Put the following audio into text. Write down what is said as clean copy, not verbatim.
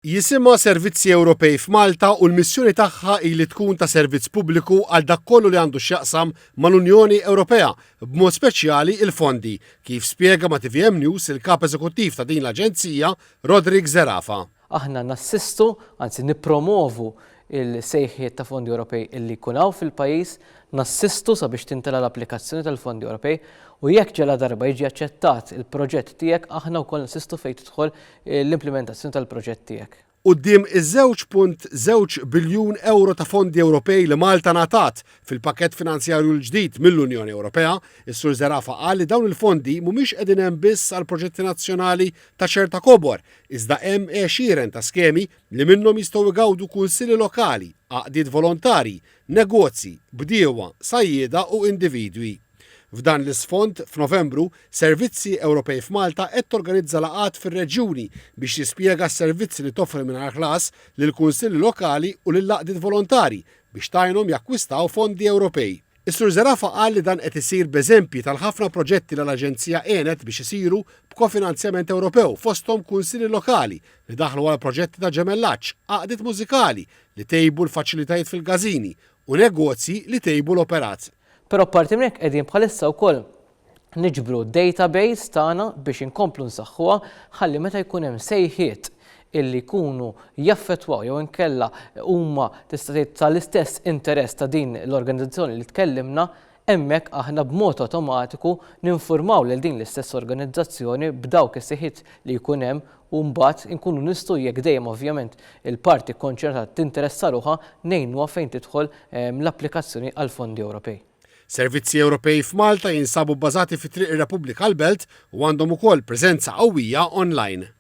Jisimha Servizzi Ewropej f'Malta u l-missjoni tagħha li tkun ta' servizz pubbliku għal dak kollu li għandu x'jaqsam mal-Unjoni Ewropea, b'mod speċjali il-fondi, kif spjega ma' TVM News il-kap eżekuttiv ta' din l-Aġenzija, Rodrik Zerafa. Aħna nassistu, anzi nippromovu il-sejħiet ta' fondi Ewropej illi jkunaw fil-pajjiż, nassistu sabiex tintela l-applikazzjoni tal-fondi Ewropej u jekk ġela darba jiġi aċċettat il-proġett tiegħek aħna wkoll nassistu fejn tidħol l-implementazzjoni tal-proġett tiegħek. Quddiem iż-2.2 biljun euro ta' fondi Ewropej li Malta ngħatat fil-pakkett finanzjarju l-ġdid mill-Unjoni Ewropea, is-Sur Zerafa qal li dawn il-fondi mhumiex qegħdin hemm biss għal proġetti nazzjonali ta' ċerta kobor, iżda hemm għexieren ta' skemi li minnhom jistgħu jgawdu kunsilli lokali, għaqdiet volontari, negozji, bdiewa, sajjieda u individwi. F'dan l-isfond, f'Novembru, Servizzi Ewropej f'Malta qed torganizza laqgħat fir-reġjuni biex jispjega s-servizzi li toffri mingħajr ħlas lill-kunsilli lokali u lill-għaqdiet volontari biex tajnhom jakkwistaw fondi Ewropej. Is-Sur Zerafa qal li dan qed isir b'eżempji tal-ħafna proġetti li l-Aġenzija għenet biex isiru b'kofinanzjament Ewropew fosthom kunsilli lokali li daħlu għal proġetti ta' ġemellaġġ, għaqdiet mużikali li tejbu l-faċilitajiet fil-gażini u negozji li tejbu l-operat. Però apparti minn hekk qegħdin bħalissa wkoll niġbru database tagħna biex inkomplu nsaħħuha ħalli meta jkun hemm sejħiet illi jkunu jaffettwaw jew inkella huma tista' tgħid tal-istess interess ta' din l-organizzazzjoni li tkellimna, hemmhekk aħna b'mod automatiku ninfurmaw lil din l-istess organizzazzjoni b'dawk is-sejħiet li jkun hemm u mbagħad inkunu nistgħu jekk dejjem ovvjament il-parti konċernata tinteressa ruħha ngħinuha fejn tidħol l-applikazzjoni għal fondi Ewropej. Servizzi Ewropej f'Malta jinsabu bbażati fi triq ir-Repubblika l-Belt u għandhom ukoll preżenza qawwija online.